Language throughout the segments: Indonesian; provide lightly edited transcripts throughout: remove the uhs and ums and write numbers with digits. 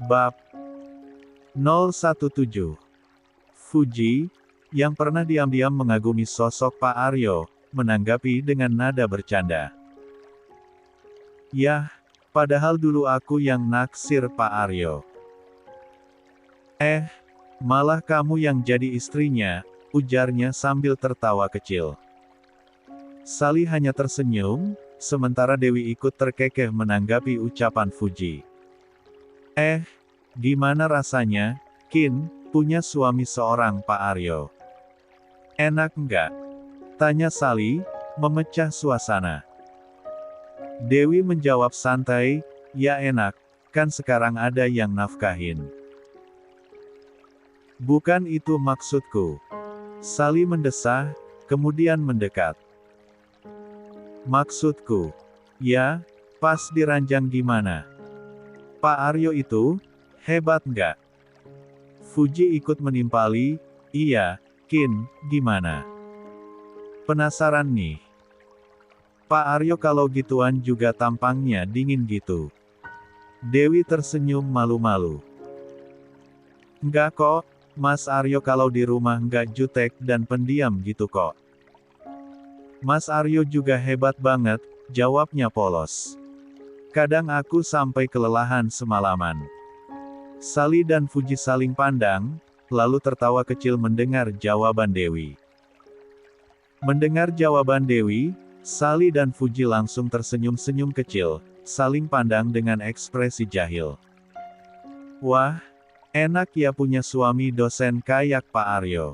Bab 017. Fuji, yang pernah diam-diam mengagumi sosok Pak Aryo, menanggapi dengan nada bercanda. Yah, padahal dulu aku yang naksir Pak Aryo. Malah kamu yang jadi istrinya, ujarnya sambil tertawa kecil. Sally hanya tersenyum, sementara Dewi ikut terkekeh menanggapi ucapan Fuji. Gimana rasanya, Kin, punya suami seorang Pak Aryo? Enak nggak? Tanya Sally, memecah suasana. Dewi menjawab santai, ya enak, kan sekarang ada yang nafkahin. Bukan itu maksudku. Sally mendesah, kemudian mendekat. Maksudku, ya, pas diranjang gimana? Pak Aryo itu, hebat nggak? Fuji ikut menimpali, iya, Kin, gimana? Penasaran nih. Pak Aryo kalau gituan juga tampangnya dingin gitu. Dewi tersenyum malu-malu. Enggak kok, Mas Aryo kalau di rumah nggak jutek dan pendiam gitu kok. Mas Aryo juga hebat banget, jawabnya polos. Kadang aku sampai kelelahan semalaman. Sally dan Fuji saling pandang, lalu tertawa kecil mendengar jawaban Dewi. Mendengar jawaban Dewi, Sally dan Fuji langsung tersenyum-senyum kecil, saling pandang dengan ekspresi jahil. Wah, enak ya punya suami dosen kayak Pak Aryo.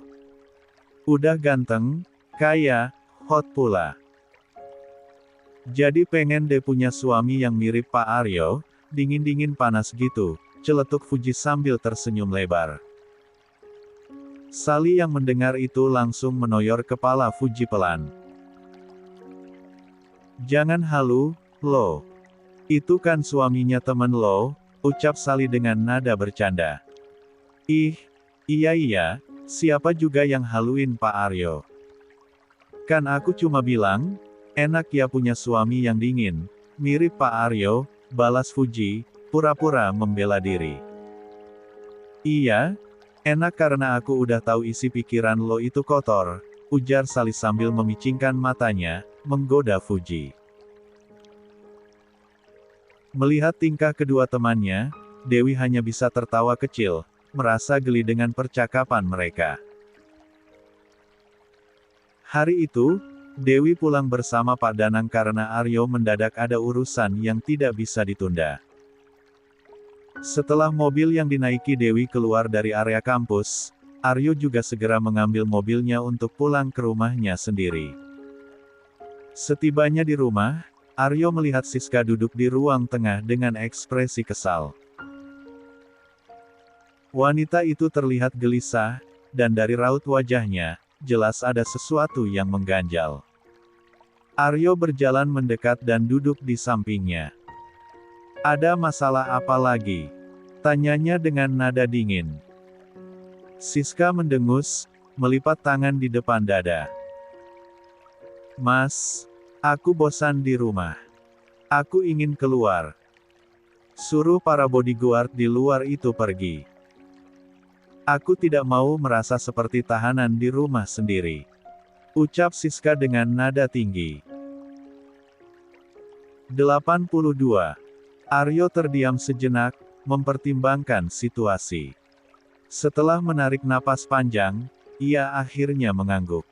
Udah ganteng, kaya, hot pula. Jadi pengen deh punya suami yang mirip Pak Aryo, dingin-dingin panas gitu, celetuk Fuji sambil tersenyum lebar. Sally yang mendengar itu langsung menoyor kepala Fuji pelan. Jangan halu, lo. Itu kan suaminya temen lo, ucap Sally dengan nada bercanda. Iya, siapa juga yang haluin Pak Aryo? Kan aku cuma bilang, enak ya punya suami yang dingin, mirip Pak Aryo, balas Fuji, pura-pura membela diri. Iya, enak karena aku udah tahu isi pikiran lo itu kotor, ujar Sally sambil memicingkan matanya, menggoda Fuji. Melihat tingkah kedua temannya, Dewi hanya bisa tertawa kecil, merasa geli dengan percakapan mereka. Hari itu, Dewi pulang bersama Pak Danang karena Aryo mendadak ada urusan yang tidak bisa ditunda. Setelah mobil yang dinaiki Dewi keluar dari area kampus, Aryo juga segera mengambil mobilnya untuk pulang ke rumahnya sendiri. Setibanya di rumah, Aryo melihat Siska duduk di ruang tengah dengan ekspresi kesal. Wanita itu terlihat gelisah, dan dari raut wajahnya, jelas ada sesuatu yang mengganjal. Aryo berjalan mendekat dan duduk di sampingnya. Ada masalah apa lagi? Tanyanya dengan nada dingin. Siska mendengus, melipat tangan di depan dada. Mas, aku bosan di rumah. Aku ingin keluar. Suruh para bodyguard di luar itu pergi. Aku tidak mau merasa seperti tahanan di rumah sendiri. Ucap Siska dengan nada tinggi. 82. Aryo terdiam sejenak, mempertimbangkan situasi. Setelah menarik napas panjang, ia akhirnya mengangguk.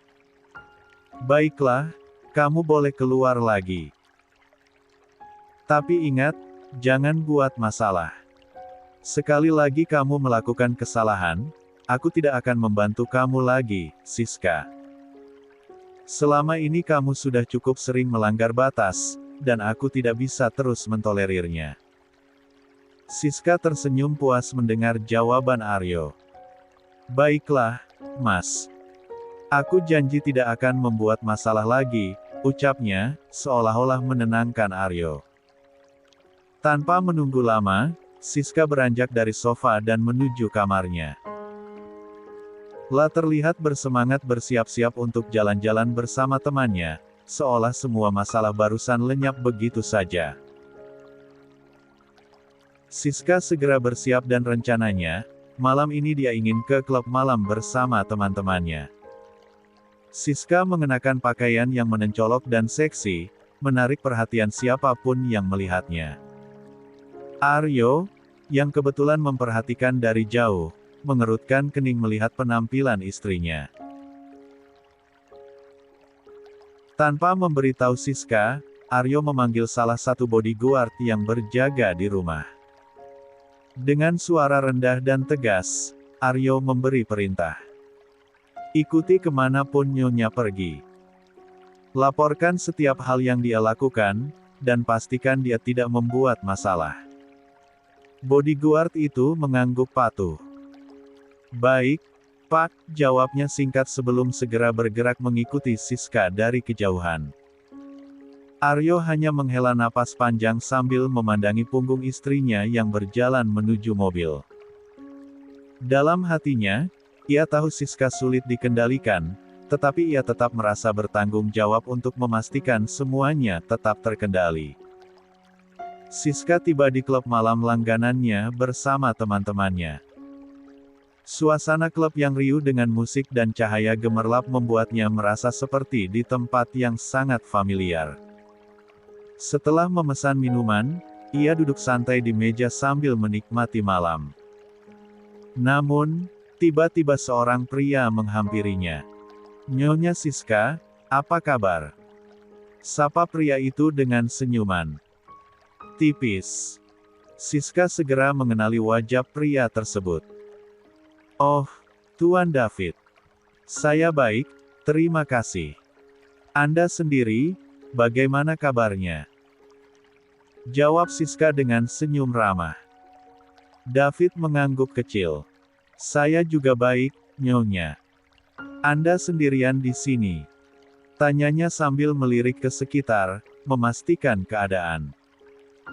Baiklah, kamu boleh keluar lagi. Tapi ingat, jangan buat masalah. Sekali lagi kamu melakukan kesalahan, aku tidak akan membantu kamu lagi, Siska. Selama ini kamu sudah cukup sering melanggar batas, dan aku tidak bisa terus mentolerirnya. Siska tersenyum puas mendengar jawaban Aryo. Baiklah, Mas. Aku janji tidak akan membuat masalah lagi, ucapnya, seolah-olah menenangkan Aryo. Tanpa menunggu lama, Siska beranjak dari sofa dan menuju kamarnya. La terlihat bersemangat bersiap-siap untuk jalan-jalan bersama temannya, seolah semua masalah barusan lenyap begitu saja. Siska segera bersiap dan rencananya, malam ini dia ingin ke klub malam bersama teman-temannya. Siska mengenakan pakaian yang mencolok dan seksi, menarik perhatian siapapun yang melihatnya. Aryo, yang kebetulan memperhatikan dari jauh, mengerutkan kening melihat penampilan istrinya. Tanpa memberitahu Siska, Aryo memanggil salah satu bodyguard yang berjaga di rumah. Dengan suara rendah dan tegas, Aryo memberi perintah. Ikuti kemanapun Nyonya pergi. Laporkan setiap hal yang dia lakukan, dan pastikan dia tidak membuat masalah. Bodyguard itu mengangguk patuh. Baik, Pak, jawabnya singkat sebelum segera bergerak mengikuti Siska dari kejauhan. Aryo hanya menghela napas panjang sambil memandangi punggung istrinya yang berjalan menuju mobil. Dalam hatinya, ia tahu Siska sulit dikendalikan, tetapi ia tetap merasa bertanggung jawab untuk memastikan semuanya tetap terkendali. Siska tiba di klub malam langganannya bersama teman-temannya. Suasana klub yang riuh dengan musik dan cahaya gemerlap membuatnya merasa seperti di tempat yang sangat familiar. Setelah memesan minuman, ia duduk santai di meja sambil menikmati malam. Namun, tiba-tiba seorang pria menghampirinya. "Nyonya Siska, apa kabar?" Sapa pria itu dengan senyuman tipis. Siska segera mengenali wajah pria tersebut. "Oh, Tuan David. Saya baik, terima kasih. Anda sendiri, bagaimana kabarnya?" Jawab Siska dengan senyum ramah. David mengangguk kecil. "Saya juga baik, Nyonya. Anda sendirian di sini?" Tanyanya sambil melirik ke sekitar, memastikan keadaan.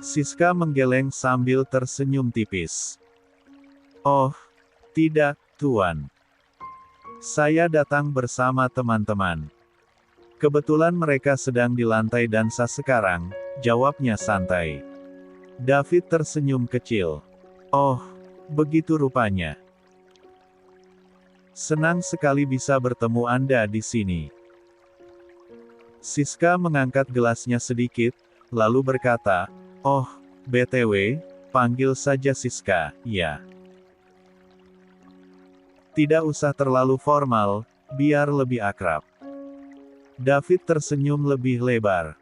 Siska menggeleng sambil tersenyum tipis. "Oh, tidak, Tuan. Saya datang bersama teman-teman. Kebetulan mereka sedang di lantai dansa sekarang," jawabnya santai. David tersenyum kecil. "Oh, begitu rupanya. Senang sekali bisa bertemu Anda di sini." Siska mengangkat gelasnya sedikit, lalu berkata, "Oh, BTW, panggil saja Siska, ya. Tidak usah terlalu formal, biar lebih akrab." David tersenyum lebih lebar.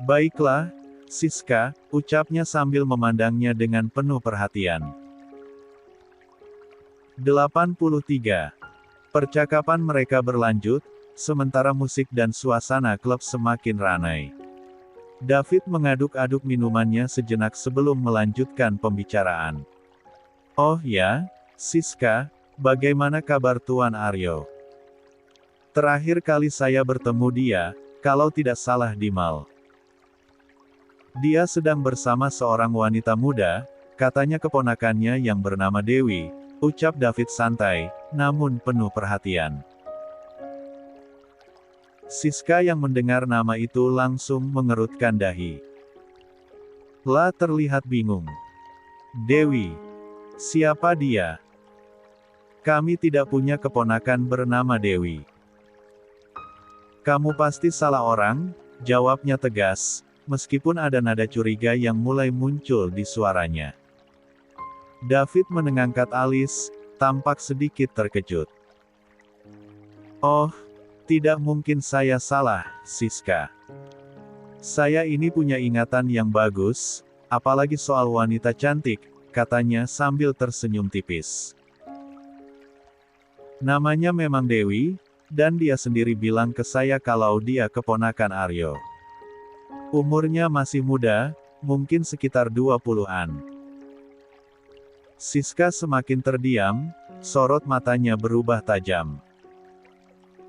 "Baiklah, Siska," ucapnya sambil memandangnya dengan penuh perhatian. 83. Percakapan mereka berlanjut, sementara musik dan suasana klub semakin ramai. David mengaduk-aduk minumannya sejenak sebelum melanjutkan pembicaraan. "Oh ya, Siska, bagaimana kabar Tuan Aryo? Terakhir kali saya bertemu dia, kalau tidak salah di mall. Dia sedang bersama seorang wanita muda, katanya keponakannya yang bernama Dewi," ucap David santai, namun penuh perhatian. Siska yang mendengar nama itu langsung mengerutkan dahi. Lah terlihat bingung. "Dewi? Siapa dia? Kami tidak punya keponakan bernama Dewi." "Kamu pasti salah orang," jawabnya tegas, meskipun ada nada curiga yang mulai muncul di suaranya. David menenangkan alis, tampak sedikit terkejut. "Oh, tidak mungkin saya salah, Siska. Saya ini punya ingatan yang bagus, apalagi soal wanita cantik," katanya sambil tersenyum tipis. "Namanya memang Dewi, dan dia sendiri bilang ke saya kalau dia keponakan Aryo. Umurnya masih muda, mungkin sekitar 20-an. Siska semakin terdiam, sorot matanya berubah tajam.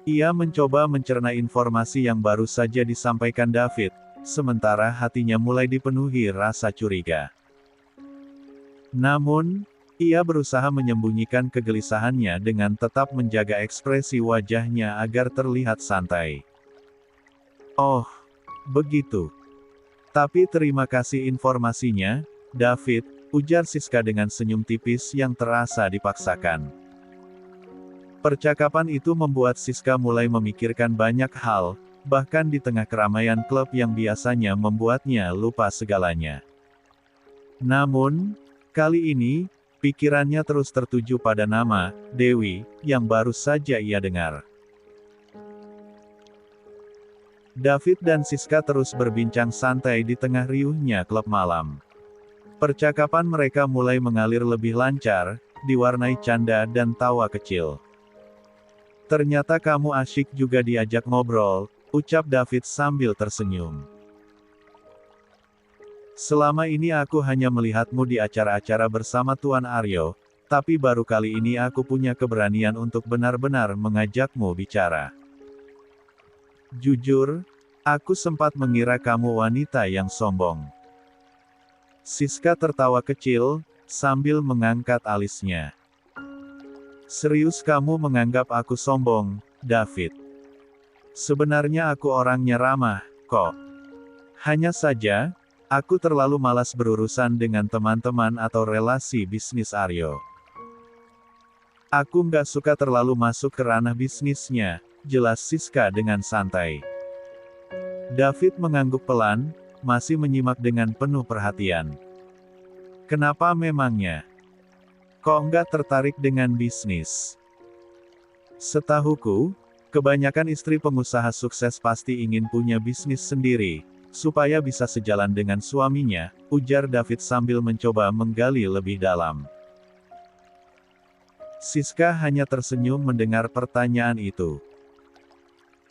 Ia mencoba mencerna informasi yang baru saja disampaikan David, sementara hatinya mulai dipenuhi rasa curiga. Namun, ia berusaha menyembunyikan kegelisahannya dengan tetap menjaga ekspresi wajahnya agar terlihat santai. "Oh, begitu. Tapi terima kasih informasinya, David, ujar Siska dengan senyum tipis yang terasa dipaksakan. Percakapan itu membuat Siska mulai memikirkan banyak hal, bahkan di tengah keramaian klub yang biasanya membuatnya lupa segalanya. Namun, kali ini, pikirannya terus tertuju pada nama Dewi yang baru saja ia dengar. David dan Siska terus berbincang santai di tengah riuhnya klub malam. Percakapan mereka mulai mengalir lebih lancar, diwarnai canda dan tawa kecil. Ternyata kamu asyik juga diajak ngobrol, ucap David sambil tersenyum. Selama ini aku hanya melihatmu di acara-acara bersama Tuan Aryo, tapi baru kali ini aku punya keberanian untuk benar-benar mengajakmu bicara. Jujur, aku sempat mengira kamu wanita yang sombong. Siska tertawa kecil, sambil mengangkat alisnya. Serius kamu menganggap aku sombong, David? Sebenarnya aku orangnya ramah, kok. Hanya saja, aku terlalu malas berurusan dengan teman-teman atau relasi bisnis Aryo. Aku nggak suka terlalu masuk ke ranah bisnisnya, jelas Siska dengan santai. David mengangguk pelan, masih menyimak dengan penuh perhatian. Kenapa memangnya? Kok nggak tertarik dengan bisnis? Setahuku, kebanyakan istri pengusaha sukses pasti ingin punya bisnis sendiri, supaya bisa sejalan dengan suaminya, ujar David sambil mencoba menggali lebih dalam. Siska hanya tersenyum mendengar pertanyaan itu.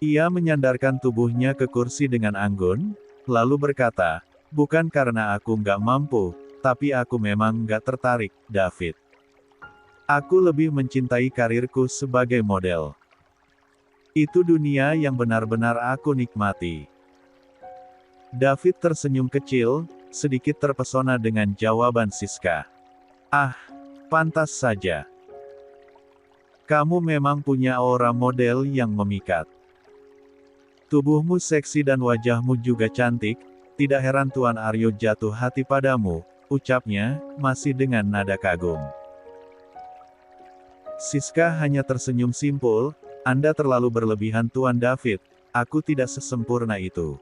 Ia menyandarkan tubuhnya ke kursi dengan anggun, lalu berkata, bukan karena aku nggak mampu, tapi aku memang nggak tertarik, David. Aku lebih mencintai karirku sebagai model. Itu dunia yang benar-benar aku nikmati. David tersenyum kecil, sedikit terpesona dengan jawaban Siska. Ah, pantas saja. Kamu memang punya aura model yang memikat. Tubuhmu seksi dan wajahmu juga cantik, tidak heran Tuan Aryo jatuh hati padamu, ucapnya, masih dengan nada kagum. Siska hanya tersenyum simpul, Anda terlalu berlebihan Tuan David, aku tidak sesempurna itu.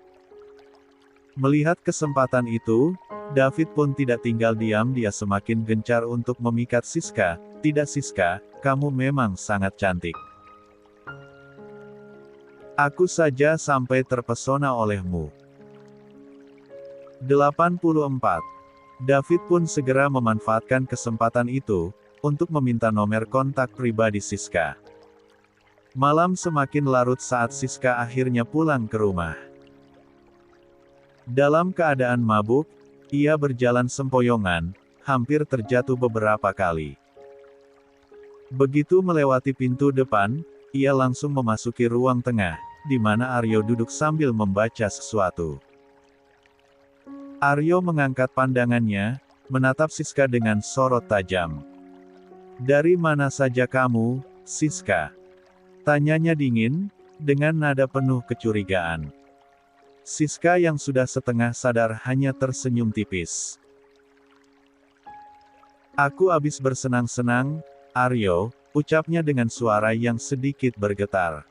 Melihat kesempatan itu, David pun tidak tinggal diam, dia semakin gencar untuk memikat Siska. Tidak Siska, kamu memang sangat cantik. Aku saja sampai terpesona olehmu. 84. David pun segera memanfaatkan kesempatan itu, untuk meminta nomor kontak pribadi Siska. Malam semakin larut saat Siska akhirnya pulang ke rumah. Dalam keadaan mabuk, ia berjalan sempoyongan, hampir terjatuh beberapa kali. Begitu melewati pintu depan, ia langsung memasuki ruang tengah, di mana Aryo duduk sambil membaca sesuatu. Aryo mengangkat pandangannya, menatap Siska dengan sorot tajam. Dari mana saja kamu, Siska? Tanyanya dingin, dengan nada penuh kecurigaan. Siska yang sudah setengah sadar hanya tersenyum tipis. Aku habis bersenang-senang, Aryo, ucapnya dengan suara yang sedikit bergetar.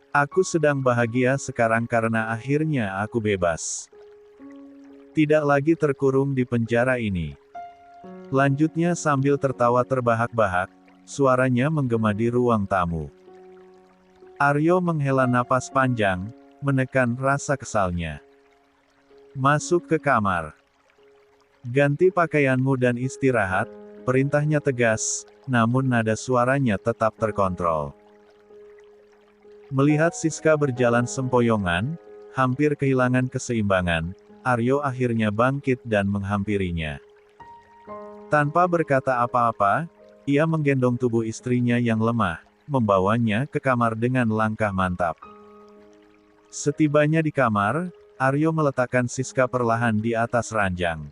Aku sedang bahagia sekarang karena akhirnya aku bebas. Tidak lagi terkurung di penjara ini. Lanjutnya sambil tertawa terbahak-bahak, suaranya menggema di ruang tamu. Aryo menghela napas panjang, menekan rasa kesalnya. Masuk ke kamar. Ganti pakaianmu dan istirahat, perintahnya tegas, namun nada suaranya tetap terkontrol. Melihat Siska berjalan sempoyongan, hampir kehilangan keseimbangan, Aryo akhirnya bangkit dan menghampirinya. Tanpa berkata apa-apa, ia menggendong tubuh istrinya yang lemah, membawanya ke kamar dengan langkah mantap. Setibanya di kamar, Aryo meletakkan Siska perlahan di atas ranjang.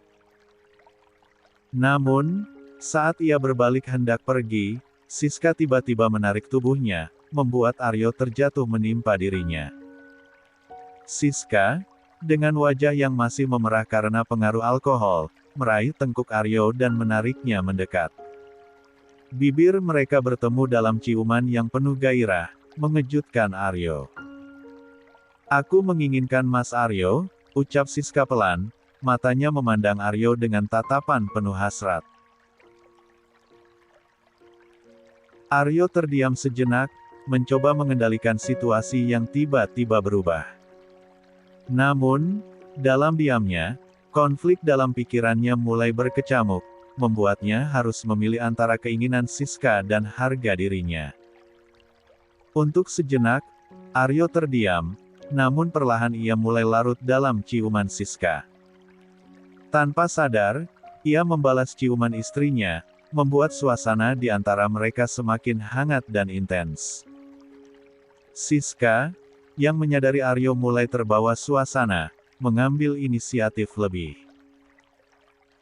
Namun, saat ia berbalik hendak pergi, Siska tiba-tiba menarik tubuhnya, membuat Aryo terjatuh menimpa dirinya. Siska, dengan wajah yang masih memerah karena pengaruh alkohol, meraih tengkuk Aryo dan menariknya mendekat. Bibir mereka bertemu dalam ciuman yang penuh gairah, mengejutkan Aryo. "Aku menginginkan Mas Aryo," ucap Siska pelan, matanya memandang Aryo dengan tatapan penuh hasrat. Aryo terdiam sejenak, mencoba mengendalikan situasi yang tiba-tiba berubah. Namun, dalam diamnya, konflik dalam pikirannya mulai berkecamuk, membuatnya harus memilih antara keinginan Siska dan harga dirinya. Untuk sejenak, Aryo terdiam, namun perlahan ia mulai larut dalam ciuman Siska. Tanpa sadar, ia membalas ciuman istrinya, membuat suasana di antara mereka semakin hangat dan intens. Siska, yang menyadari Aryo mulai terbawa suasana, mengambil inisiatif lebih.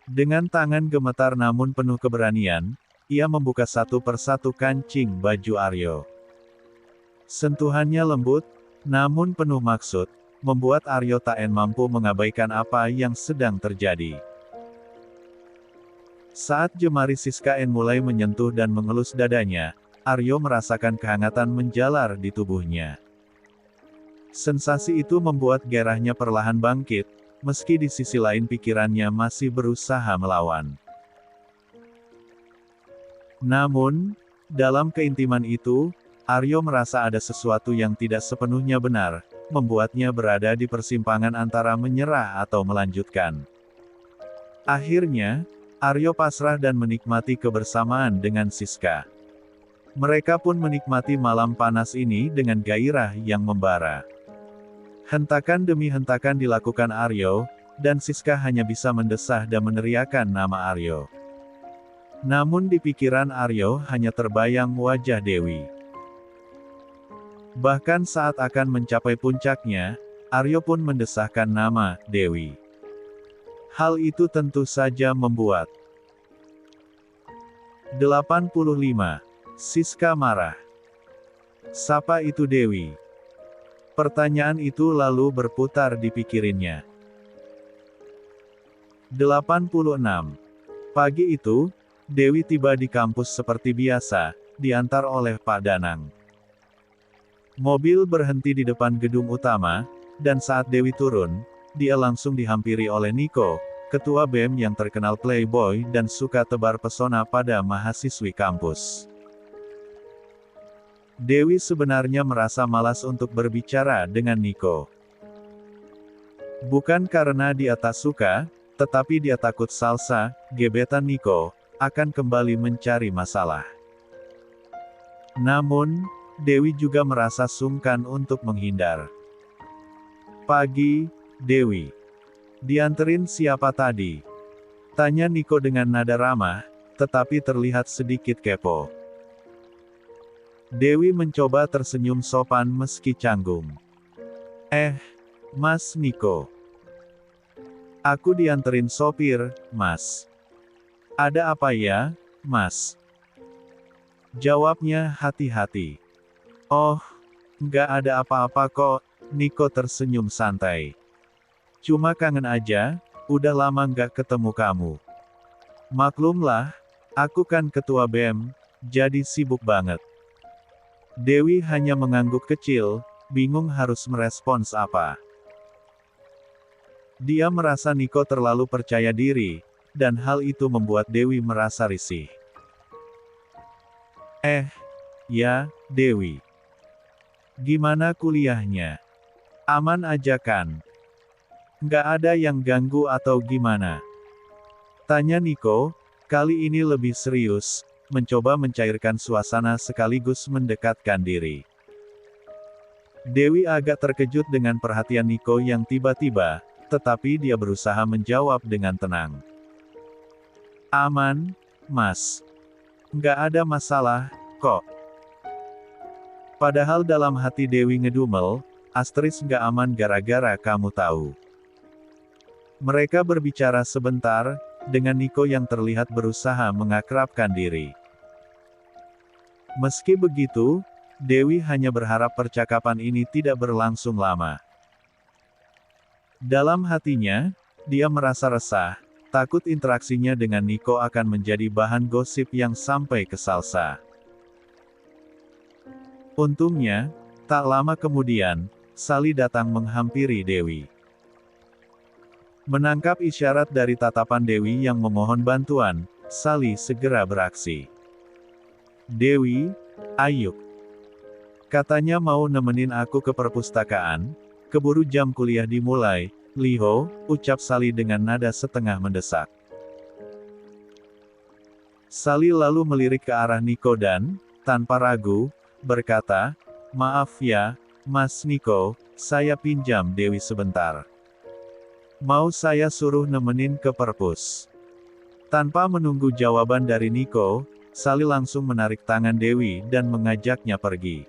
Dengan tangan gemetar namun penuh keberanian, ia membuka satu persatu kancing baju Aryo. Sentuhannya lembut, namun penuh maksud, membuat Aryo tak mampu mengabaikan apa yang sedang terjadi. Saat jemari Siska mulai menyentuh dan mengelus dadanya, Aryo merasakan kehangatan menjalar di tubuhnya. Sensasi itu membuat gairahnya perlahan bangkit, meski di sisi lain pikirannya masih berusaha melawan. Namun, dalam keintiman itu, Aryo merasa ada sesuatu yang tidak sepenuhnya benar, membuatnya berada di persimpangan antara menyerah atau melanjutkan. Akhirnya, Aryo pasrah dan menikmati kebersamaan dengan Siska. Mereka pun menikmati malam panas ini dengan gairah yang membara. Hentakan demi hentakan dilakukan Aryo, dan Siska hanya bisa mendesah dan meneriakkan nama Aryo. Namun di pikiran Aryo hanya terbayang wajah Dewi. Bahkan saat akan mencapai puncaknya, Aryo pun mendesahkan nama Dewi. Hal itu tentu saja membuat 85. Siska marah. Siapa itu Dewi? Pertanyaan itu lalu berputar di pikirannya. 86. Pagi itu, Dewi tiba di kampus seperti biasa, diantar oleh Pak Danang. Mobil berhenti di depan gedung utama, dan saat Dewi turun, dia langsung dihampiri oleh Niko, ketua BEM yang terkenal playboy dan suka tebar pesona pada mahasiswi kampus. Dewi sebenarnya merasa malas untuk berbicara dengan Niko. Bukan karena dia tak suka, tetapi dia takut Salsa, gebetan Niko, akan kembali mencari masalah. Namun, Dewi juga merasa sungkan untuk menghindar. "Pagi, Dewi. Dianterin siapa tadi?" tanya Niko dengan nada ramah, tetapi terlihat sedikit kepo. Dewi mencoba tersenyum sopan meski canggung. Mas Niko. Aku dianterin sopir, Mas. Ada apa ya, Mas?" Jawabnya hati-hati. "Oh, nggak ada apa-apa kok," Niko tersenyum santai. "Cuma kangen aja, udah lama nggak ketemu kamu. Maklumlah, aku kan ketua BEM, jadi sibuk banget." Dewi hanya mengangguk kecil, bingung harus merespons apa. Dia merasa Niko terlalu percaya diri, dan hal itu membuat Dewi merasa risih. Ya, Dewi. Gimana kuliahnya? Aman aja kan? Nggak ada yang ganggu atau gimana?" tanya Niko, kali ini lebih serius, mencoba mencairkan suasana sekaligus mendekatkan diri. Dewi agak terkejut dengan perhatian Niko yang tiba-tiba, tetapi dia berusaha menjawab dengan tenang. "Aman, Mas. Nggak ada masalah, kok." Padahal dalam hati Dewi ngedumel, "Astris nggak aman gara-gara kamu tahu." Mereka berbicara sebentar, dengan Niko yang terlihat berusaha mengakrabkan diri. Meski begitu, Dewi hanya berharap percakapan ini tidak berlangsung lama. Dalam hatinya, dia merasa resah, Takut interaksinya dengan Nico akan menjadi bahan gosip yang sampai ke Salsa. Untungnya, tak lama kemudian, Sally datang menghampiri Dewi. Menangkap isyarat dari tatapan Dewi yang memohon bantuan, Sally segera beraksi. "Dewi, ayo. Katanya mau nemenin aku ke perpustakaan, keburu jam kuliah dimulai, Liho," ucap Sally dengan nada setengah mendesak. Sally lalu melirik ke arah Nico dan, tanpa ragu, berkata, "Maaf ya, Mas Nico, saya pinjam Dewi sebentar. Mau saya suruh nemenin ke perpus?" Tanpa menunggu jawaban dari Nico, Sally langsung menarik tangan Dewi dan mengajaknya pergi.